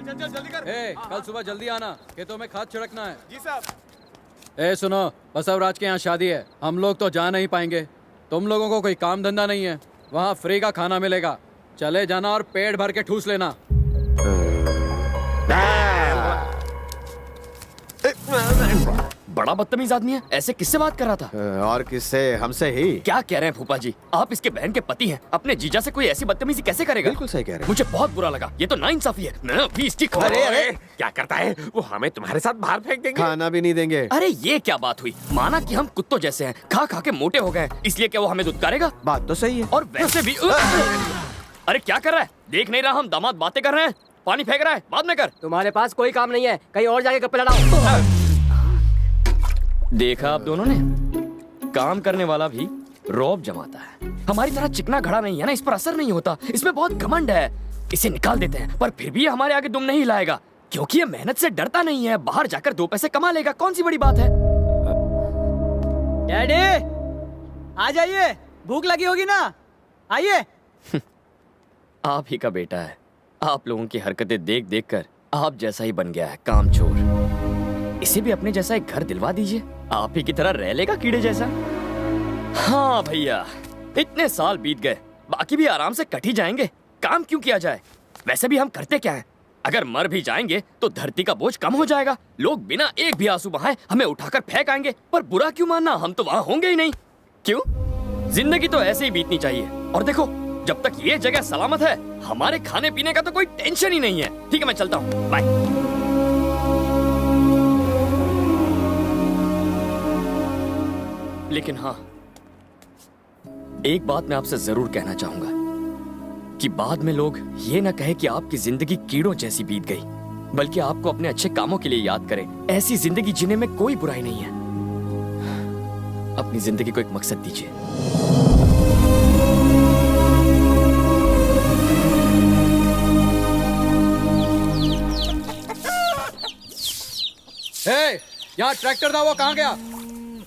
चल चल जल्दी कर। कल सुबह जल्दी आना, खेतों में खाद छिड़कना है। जी साहब। सुनो, बसवराज के यहाँ शादी है, हम लोग तो जा नहीं पाएंगे। तुम लोगों को कोई काम धंधा नहीं है, वहाँ फ्री का खाना मिलेगा। चले जाना और पेट भर के ठूस लेना। बड़ा बदतमीज आदमी है, ऐसे किससे बात कर रहा था? और किससे? हमसे ही। क्या कह रहे हैं फूफा जी, आप इसके बहन के पति हैं, अपने जीजा से कोई ऐसी बदतमीजी कैसे करेगा? बिल्कुल सही कह रहे हैं। मुझे बहुत बुरा लगा, ये तो नाइंसाफी है। मैं अभी इसकी अरे क्या करता है वो? हमें तुम्हारे साथ बाहर फेंक देंगे। खाना भी नहीं देंगे। अरे ये क्या बात हुई? माना कि हम कुत्तों जैसे हैं, खा खा के मोटे हो गए, इसलिए क्या वो हमें दुत्कारेगा? बात तो सही है। और वैसे भी अरे क्या कर रहा है? देख नहीं रहा हम दामाद बातें कर रहे हैं? पानी फेंक रहा है, बाद में कर। तुम्हारे पास कोई काम नहीं है, कहीं और जाके गप्पे लड़ाओ। देखा आप दोनों ने, काम करने वाला भी रौब जमाता है। हमारी तरह चिकना घड़ा नहीं है ना, इस पर असर नहीं होता। इसमें बहुत घमंड है, इसे निकाल देते हैं, पर फिर भी ये हमारे आगे दुम नहीं लाएगा, क्योंकि ये मेहनत से डरता नहीं है। बाहर जाकर 2 पैसे कमा लेगा, कौन सी बड़ी बात है? डैडी आ जाइए, भूख लगी होगी ना, आइए। आप ही का बेटा है, आप लोगों की हरकतें देख देख कर आप जैसा ही बन गया है, कामचोर। इसे भी अपने जैसा एक घर दिलवा दीजिए, आप ही की तरह रह लेगा कीड़े जैसा। हाँ भैया, इतने साल बीत गए, बाकी भी आराम से कट ही जाएंगे। काम क्यों किया जाए? वैसे भी हम करते क्या हैं? अगर मर भी जाएंगे तो धरती का बोझ कम हो जाएगा। लोग बिना एक भी आंसू बहाए हमें उठाकर फेंक आएंगे, पर बुरा क्यों मानना, हम तो वहां होंगे ही नहीं। क्यों? जिंदगी तो ऐसे ही बीतनी चाहिए। और देखो, जब तक ये जगह सलामत है, हमारे खाने पीने का तो कोई टेंशन ही नहीं है। ठीक है, मैं चलता हूँ, बाय। लेकिन हाँ, एक बात मैं आपसे जरूर कहना चाहूंगा कि बाद में लोग ये ना कहे कि आपकी जिंदगी कीड़ों जैसी बीत गई, बल्कि आपको अपने अच्छे कामों के लिए याद करें। ऐसी जिंदगी जीने में कोई बुराई नहीं है। अपनी जिंदगी को एक मकसद दीजिए। यहाँ ट्रैक्टर था, वो कहाँ गया?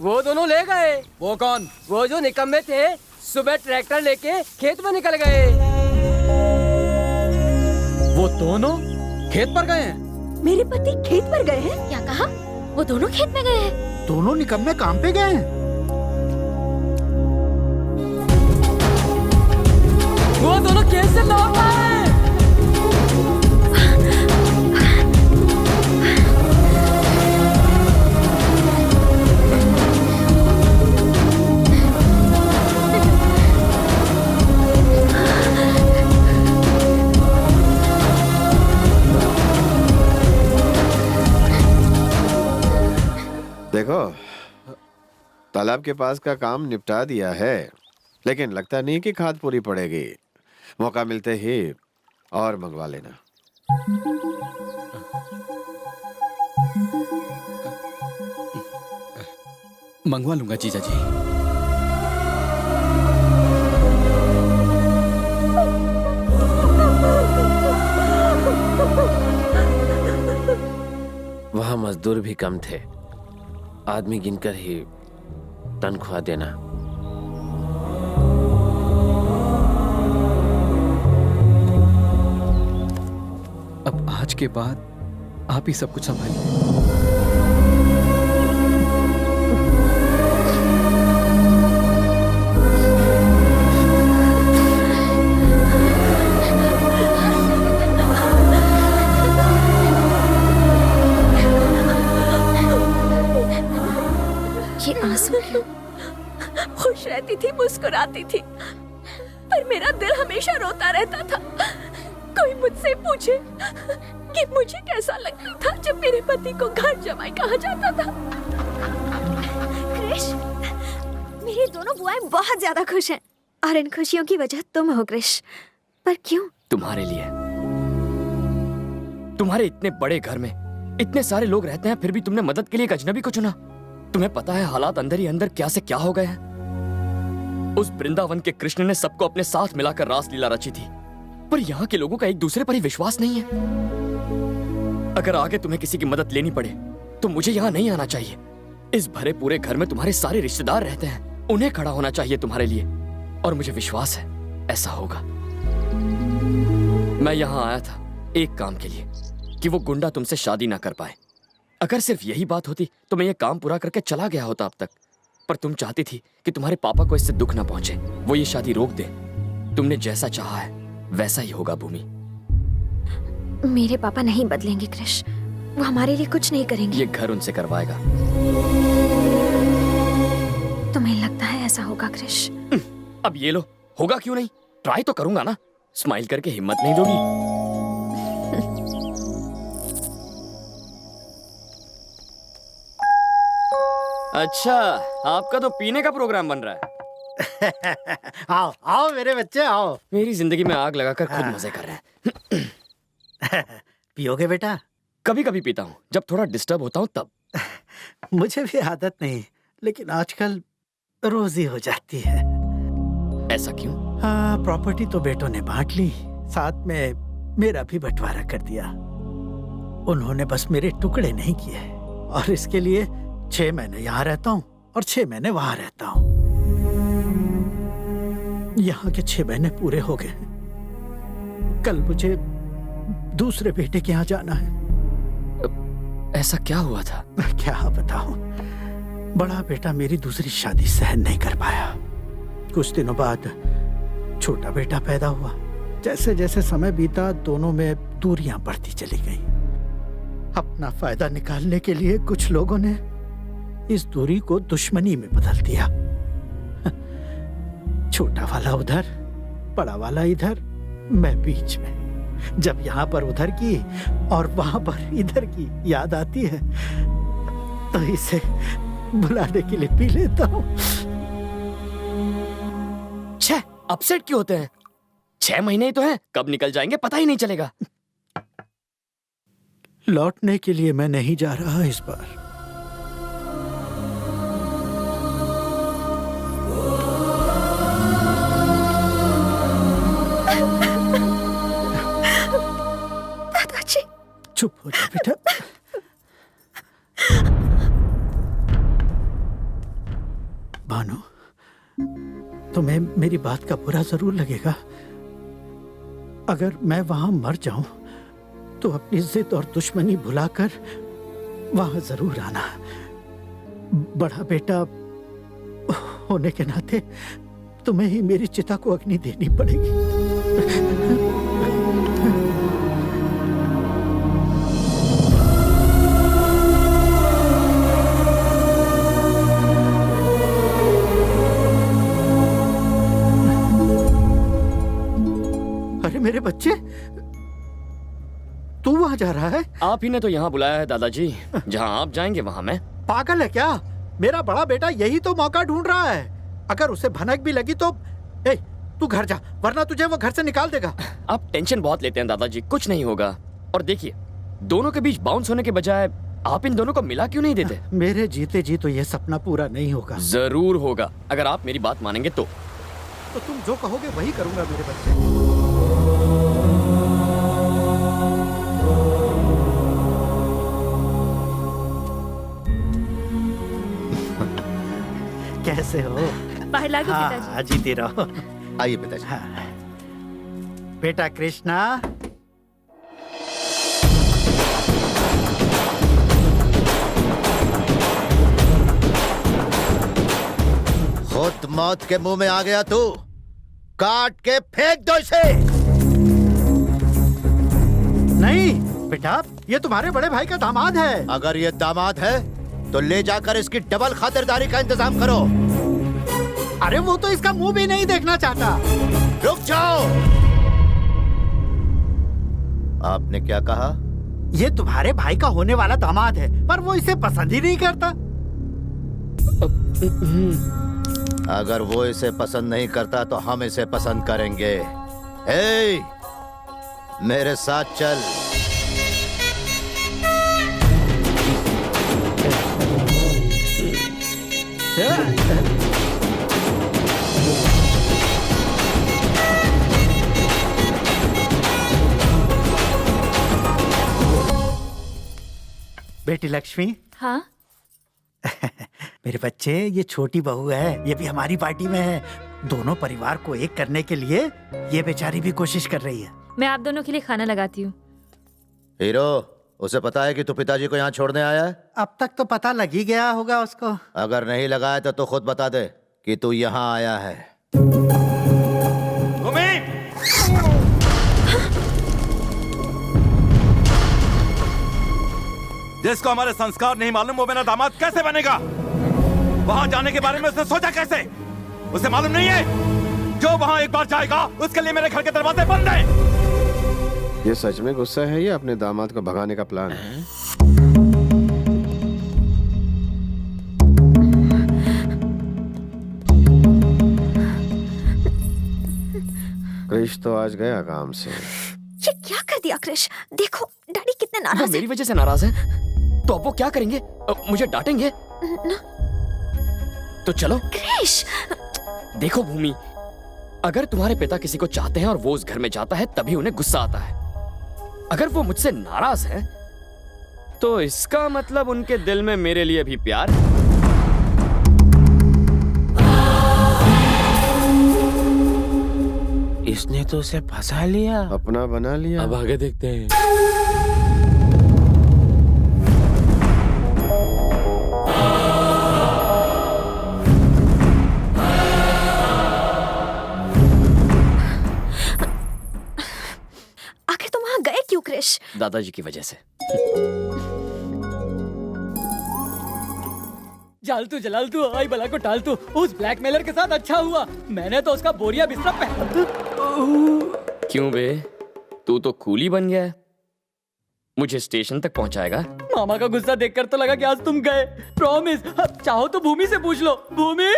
वो दोनों ले गए। वो कौन? वो जो निकम्मे थे, सुबह ट्रैक्टर लेके खेत में निकल गए। वो दोनों खेत पर गए हैं? मेरे पति खेत पर गए हैं? क्या कहा? वो दोनों खेत में गए हैं? दोनों निकम्मे काम पे गए हैं। वो दोनों खेत से लौट आए। देखो, तालाब के पास का काम निपटा दिया है, लेकिन लगता नहीं कि खाद पूरी पड़ेगी। मौका मिलते ही और मंगवा लेना। मंगवा लूंगा जीजा जी। वहाँ मजदूर भी कम थे, आदमी गिनकर ही तनख्वाह देना। अब आज के बाद आप ही सब कुछ संभालिए। ये आंसू क्यों? खुश रहती थी, मुस्कुराती थी, पर मेरा दिल हमेशा रोता रहता था। कोई मुझसे पूछे कि मुझे कैसा लगता था जब मेरे पति को घर जमाई कहा जाता था। क्रिश, मेरी दोनों बुआएं बहुत ज्यादा खुश हैं, और इन खुशियों की वजह तुम हो क्रिश। पर क्यों? तुम्हारे लिए। तुम्हारे इतने बड़े घर में इतने सारे लोग रहते हैं, फिर भी तुमने मदद के लिए एक अजनबी को चुना। तुम्हें पता है हालात अंदर ही अंदर क्या से क्या हो गए हैं। उस वृंदावन के कृष्ण ने सबको अपने साथ मिलाकर रासलीला रची थी, पर यहाँ के लोगों का एक दूसरे पर ही विश्वास नहीं है। अगर आगे तुम्हें किसी की मदद लेनी पड़े तो मुझे यहाँ नहीं आना चाहिए। इस भरे पूरे घर में तुम्हारे सारे रिश्तेदार रहते हैं, उन्हें खड़ा होना चाहिए तुम्हारे लिए, और मुझे विश्वास है ऐसा होगा। मैं यहाँ आया था एक काम के लिए, कि वो गुंडा तुमसे शादी ना कर पाए। अगर सिर्फ यही बात होती तो मैं ये काम पूरा करके चला गया होता अब तक। पर तुम चाहती थी कि तुम्हारे पापा को इससे दुख ना पहुंचे, वो ये शादी रोक दे। तुमने जैसा चाहा है वैसा ही होगा भूमि। मेरे पापा नहीं बदलेंगे क्रिश, वो हमारे लिए कुछ नहीं करेंगे। ये घर उनसे करवाएगा। तुम्हें लगता है ऐसा होगा क्रिश? अब ये लो, होगा क्यों नहीं, ट्राई तो करूंगा ना। स्माइल करके हिम्मत नहीं दोगी? अच्छा, आपका तो पीने का प्रोग्राम बन रहा है। आओ आओ मेरे बच्चे आओ। मेरी जिंदगी में आग लगाकर खुद मजे कर रहे हैं। पियोगे बेटा? कभी कभी पीता हूँ, जब थोड़ा डिस्टर्ब होता हूँ तब। मुझे भी आदत नहीं, लेकिन आजकल रोज ही हो जाती है। ऐसा क्यों? हाँ, प्रॉपर्टी तो बेटों ने बांट ली, साथ में मेरा भी बंटवारा कर दिया। उन्होंने बस मेरे टुकड़े नहीं किए, और इसके लिए 6 महीने यहाँ रहता हूँ और 6 महीने वहां रहता हूँ। यहाँ के 6 महीने पूरे हो गए। कल मुझे दूसरे बेटे के यहाँ जाना है। ऐसा क्या हुआ था? क्या बताऊं, बड़ा बेटा मेरी दूसरी शादी सहन नहीं कर पाया। कुछ दिनों बाद छोटा बेटा पैदा हुआ। जैसे जैसे समय बीता, दोनों में दूरियां बढ़ती चली गई। अपना फायदा निकालने के लिए कुछ लोगों ने इस दूरी को दुश्मनी में बदल दिया। छोटा वाला उधर, बड़ा वाला इधर, मैं बीच में। जब यहाँ पर उधर की और वहां पर इधर की याद आती है तो इसे बुलाने के लिए पी लेता हूँ। छह अपसेट क्यों होते हैं? 6 महीने ही तो हैं, कब निकल जाएंगे पता ही नहीं चलेगा। लौटने के लिए मैं नहीं जा रहा इस बार। दादाजी, चुप हो जा बेटा। भानु, तुम्हें मेरी बात का बुरा जरूर लगेगा। अगर मैं वहां मर जाऊं तो अपनी जिद और दुश्मनी भुलाकर वहां जरूर आना। बड़ा बेटा होने के नाते तुम्हें ही मेरी चिता को अग्नि देनी पड़ेगी। अरे मेरे बच्चे, तू वहां जा रहा है? आप ही ने तो यहाँ बुलाया है दादाजी। जहाँ आप जाएंगे वहाँ मैं। पागल है क्या? मेरा बड़ा बेटा यही तो मौका ढूंढ रहा है। अगर उसे भनक भी लगी तो तू घर जा, वरना तुझे वो घर से निकाल देगा। आप टेंशन बहुत लेते हैं दादाजी, कुछ नहीं होगा। और देखिए, दोनों के बीच बाउंस होने के बजाय आप इन दोनों को मिला क्यों नहीं देते? मेरे जीते जी तो ये सपना पूरा नहीं होगा। जरूर होगा, अगर आप मेरी बात मानेंगे तो तुम जो कहोगे वही करूंगा मेरे बच्चे। कैसे हो? बाहर लागो पिताजी। हाँ, जीती रहो। आइए पिताजी। हाँ। बेटा कृष्णा, खुद मौत के मुंह में आ गया तू, काट के फेंक दो इसे। नहीं बेटा, ये तुम्हारे बड़े भाई का दामाद है। अगर ये दामाद है तो ले जाकर इसकी डबल खातिरदारी का इंतजाम करो। अरे वो तो इसका मुंह भी नहीं देखना चाहता। रुक जाओ। आपने क्या कहा? ये तुम्हारे भाई का होने वाला दामाद है, पर वो इसे पसंद ही नहीं करता। अगर वो इसे पसंद नहीं करता तो हम इसे पसंद करेंगे। ए, मेरे साथ चल। बेटी लक्ष्मी। हाँ मेरे बच्चे, ये छोटी बहू है, ये भी हमारी पार्टी में है। दोनों परिवार को एक करने के लिए ये बेचारी भी कोशिश कर रही है। मैं आप दोनों के लिए खाना लगाती हूँ। हीरो, उसे पता है कि तू पिताजी को यहाँ छोड़ने आया है? अब तक तो पता लग ही गया होगा उसको। अगर नहीं लगा है तो खुद बता दे कि तू यहाँ आया है। जिसको हमारे संस्कार नहीं मालूम वो मेरा दामाद कैसे बनेगा? वहां जाने के बारे में उसने सोचा कैसे? उसे मालूम नहीं है जो वहां एक बार जाएगा उसके लिए मेरे घर के दरवाजे बंद हैं। ये सच में गुस्सा है या अपने दामाद को भगाने का प्लान है? क्रिश तो आज गया काम से। ये क्या कर दिया क्रिश? देखो डैडी कितने वो नाराज हैं। मेरी वजह से नाराज है तो अब वो क्या करेंगे? मुझे डांटेंगे? तो चलो। क्रिश, देखो भूमि, अगर तुम्हारे पिता किसी को चाहते हैं और वो उस घर में जाता है तभी उन्हें गुस्सा आता है। अगर वो मुझसे नाराज है तो इसका मतलब उनके दिल में मेरे लिए भी प्यार है। इसने तो उसे फंसा लिया, अपना बना लिया। अब आगे देखते हैं। आखिर तुम वहां गए क्यों क्रिश? दादाजी की वजह से। जालतू जलालतू आई बला को टालतू, उस ब्लैकमेलर के साथ अच्छा हुआ, मैंने तो उसका बोरिया बिस्तरा पहन। क्यों बे, तू तो कूली बन गया है। मुझे स्टेशन तक पहुंचाएगा? मामा का गुस्सा देखकर तो लगा कि आज तुम गए। प्रॉमिस, अब चाहो तो भूमि से पूछ लो। भूमि,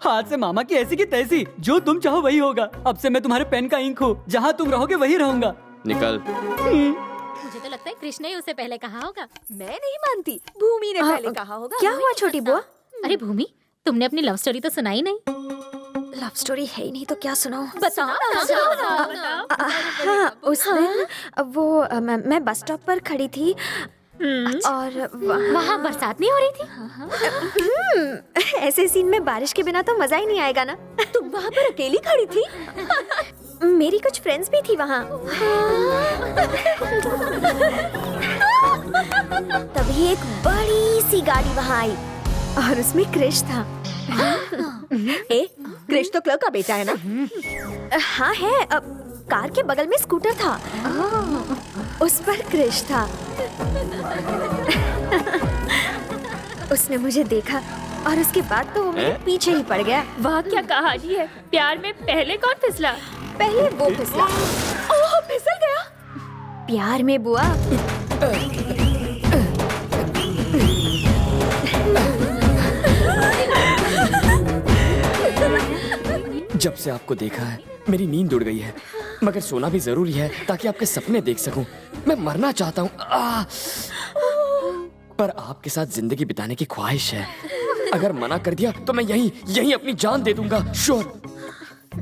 हाथ से मामा की ऐसी की तैसी, जो तुम चाहो वही होगा। अब से मैं तुम्हारे पेन का इंक हूँ, जहाँ तुम रहोगे वही रहूंगा। निकल। मुझे तो लगता है कृष्ण ने उसे पहले कहा होगा। मैं नहीं मानती, भूमि ने पहले कहा होगा। क्या हुआ छोटी बुआ? अरे भूमि, तुमने अपनी लव स्टोरी तो सुनाई नहीं। लव स्टोरी है ही नहीं तो क्या सुनाऊं? बताओ ना। हाँ, उस दिन वो मैं बस स्टॉप पर खड़ी थी और वहाँ बरसात नहीं हो रही थी? ऐसे सीन में बारिश के बिना तो मजा ही नहीं आएगा ना। तुम वहाँ पर अकेली खड़ी थी? मेरी कुछ फ्रेंड्स भी थी वहाँ। तभी एक बड़ी सी गाड़ी वहाँ आई और उसमें क्रिश था। क्रिश तो क्लर्क का बेटा है ना? हाँ है। कार के बगल में स्कूटर था, उस पर क्रिश था। उसने मुझे देखा और उसके बाद तो वो मेरे पीछे ही पड़ गया। वाह क्या कहानी है। प्यार में पहले कौन फिसला? पहले वो फिसला। ओह, फिसल गया। प्यार में बुआ। जब से आपको देखा है मेरी नींद उड़ गई है, मगर सोना भी जरूरी है ताकि आपके सपने देख सकूं। मैं मरना चाहता हूँ, पर आपके साथ जिंदगी बिताने की ख्वाहिश है। अगर मना कर दिया तो मैं यहीं अपनी जान दे दूंगा। श्योर।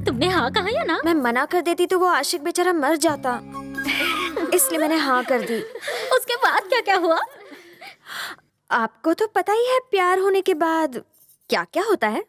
तुमने हाँ कहा या ना? मैं मना कर देती तो वो आशिक बेचारा मर जाता, इसलिए मैंने हाँ कर दी। उसके बाद क्या क्या हुआ? आपको तो पता ही है प्यार होने के बाद क्या क्या होता है।